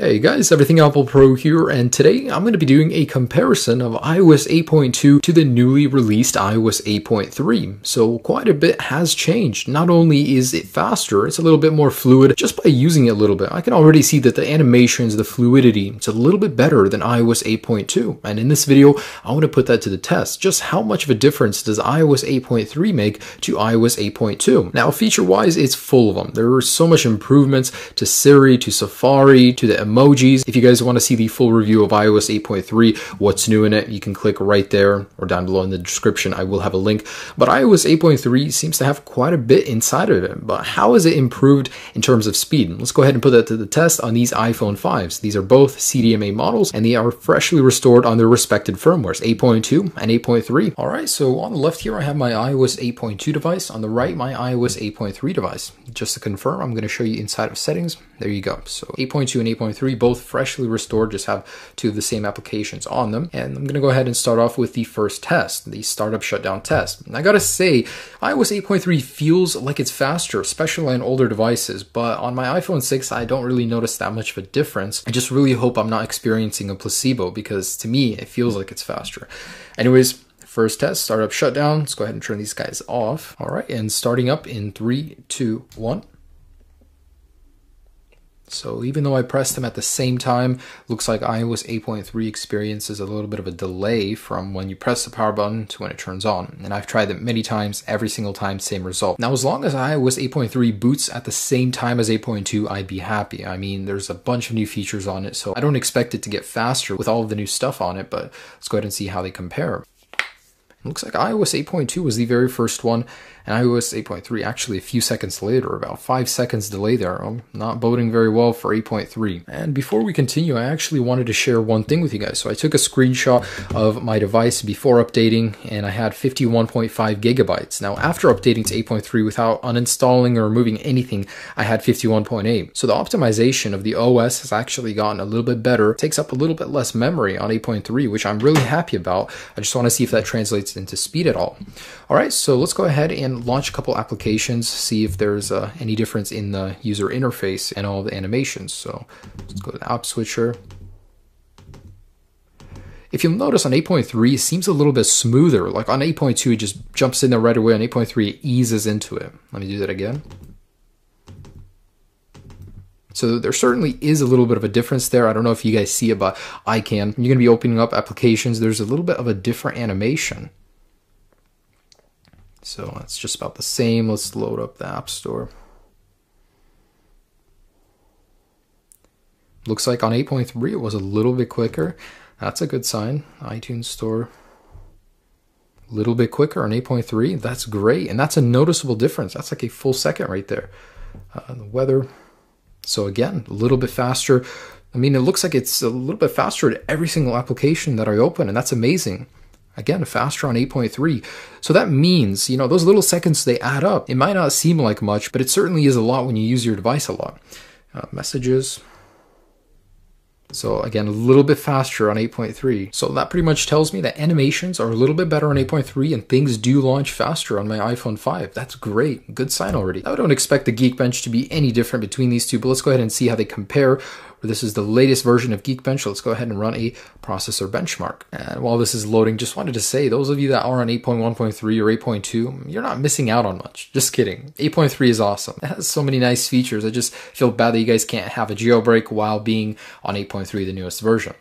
Hey guys, Everything Apple Pro here, and today I'm going to be doing a comparison of iOS 8.2 to the newly released iOS 8.3. So quite a bit has changed. Not only is it faster, it's a little bit more fluid just by using it a little bit. I can already see that the animations, the fluidity, it's a little bit better than iOS 8.2. And in this video, I want to put that to the test. Just how much of a difference does iOS 8.3 make to iOS 8.2? Now, feature-wise, it's full of them. There are so much improvements to Siri, to Safari, to the emojis. If you guys want to see the full review of iOS 8.3, what's new in it, you can click right there or down below in the description. I will have a link. But iOS 8.3 seems to have quite a bit inside of it. But how is it improved in terms of speed? Let's go ahead and put that to the test on these iPhone 5s. These are both CDMA models and they are freshly restored on their respected firmwares, 8.2 and 8.3. All right, so on the left here, I have my iOS 8.2 device. On the right, my iOS 8.3 device. Just to confirm, I'm going to show you inside of settings. There you go. So 8.2 and 8.3, both freshly restored, just have two of the same applications on them. And I'm going to go ahead and start off with the first test, the startup shutdown test. And I got to say, iOS 8.3 feels like it's faster, especially on older devices. But on my iPhone 6, I don't really notice that much of a difference. I just really hope I'm not experiencing a placebo because to me, it feels like it's faster. Anyways, first test, startup shutdown. Let's go ahead and turn these guys off. All right, and starting up in 3, 2, 1. So even though I pressed them at the same time, looks like iOS 8.3 experiences a little bit of a delay from when you press the power button to when it turns on. And I've tried that many times, every single time, same result. Now, as long as iOS 8.3 boots at the same time as 8.2, I'd be happy. I mean, there's a bunch of new features on it, so I don't expect it to get faster with all of the new stuff on it, but let's go ahead and see how they compare. It looks like iOS 8.2 was the very first one, and iOS 8.3 actually a few seconds later, about 5 seconds delay there. Not boding very well for 8.3. And before we continue, I actually wanted to share one thing with you guys. So I took a screenshot of my device before updating, and I had 51.5 gigabytes. Now, after updating to 8.3 without uninstalling or removing anything, I had 51.8. So the optimization of the OS has actually gotten a little bit better. It takes up a little bit less memory on 8.3, which I'm really happy about. I just want to see if that translates into speed at all. All right, so let's go ahead and launch a couple applications, see if there's any difference in the user interface and all the animations. So let's go to the app switcher. If you'll notice on 8.3, it seems a little bit smoother. Like on 8.2, it just jumps in there right away. On 8.3, it eases into it. Let me do that again. So there certainly is a little bit of a difference there. I don't know if you guys see it, but I can. You're going to be opening up applications. There's a little bit of a different animation. So it's just about the same. Let's load up the App Store. Looks like on 8.3 it was a little bit quicker. That's a good sign. iTunes Store, a little bit quicker on 8.3. That's great. And that's a noticeable difference. That's like a full second right there. The weather. So again, a little bit faster. I mean, it looks like it's a little bit faster at every single application that I open, and that's amazing. Again, faster on 8.3. So that means, you know, those little seconds, they add up. It might not seem like much, but it certainly is a lot when you use your device a lot. Messages. So again, a little bit faster on 8.3. So that pretty much tells me that animations are a little bit better on 8.3 and things do launch faster on my iPhone 5. That's great. Good sign already. I don't expect the Geekbench to be any different between these two, but let's go ahead and see how they compare. This is the latest version of Geekbench. Let's go ahead and run a processor benchmark. And while this is loading, just wanted to say, those of you that are on 8.1.3 or 8.2, you're not missing out on much. Just kidding. 8.3 is awesome. It has so many nice features. I just feel bad that you guys can't have a jailbreak while being on 8.3, the newest version.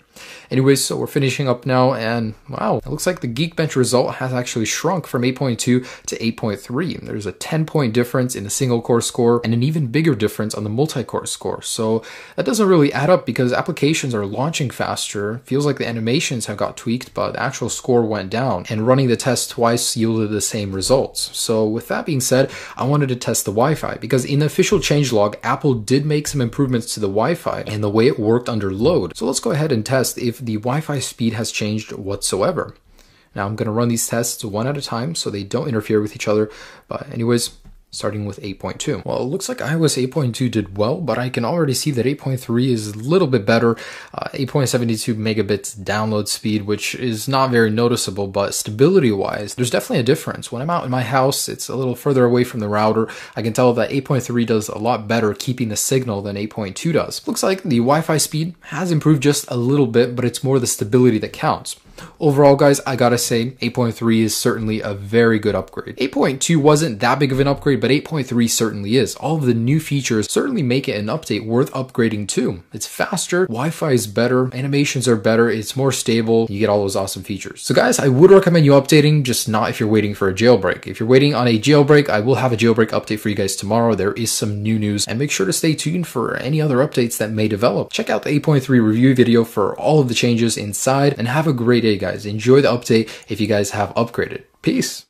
Anyways, so we're finishing up now, and wow, it looks like the Geekbench result has actually shrunk from 8.2 to 8.3. There's a 10-point difference in the single-core score and an even bigger difference on the multi-core score. So that doesn't really add up because applications are launching faster. Feels like the animations have got tweaked, but the actual score went down, and running the test twice yielded the same results. So with that being said, I wanted to test the Wi-Fi because in the official changelog, Apple did make some improvements to the Wi-Fi and the way it worked under load. So let's go ahead and test if the Wi-Fi speed has changed whatsoever. Now I'm going to run these tests one at a time so they don't interfere with each other. But anyways, starting with 8.2. Well, it looks like iOS 8.2 did well, but I can already see that 8.3 is a little bit better. 8.72 megabits download speed, which is not very noticeable, but stability-wise, there's definitely a difference. When I'm out in my house, it's a little further away from the router. I can tell that 8.3 does a lot better keeping the signal than 8.2 does. Looks like the Wi-Fi speed has improved just a little bit, but it's more the stability that counts. Overall, guys, I gotta say 8.3 is certainly a very good upgrade. 8.2 wasn't that big of an upgrade, but 8.3 certainly is. All of the new features certainly make it an update worth upgrading to. It's faster, Wi-Fi is better, animations are better, it's more stable, you get all those awesome features. So guys, I would recommend you updating, just not if you're waiting for a jailbreak. If you're waiting on a jailbreak, I will have a jailbreak update for you guys tomorrow. There is some new news, and make sure to stay tuned for any other updates that may develop. Check out the 8.3 review video for all of the changes inside, and have a great day, guys. Enjoy the update if you guys have upgraded. Peace.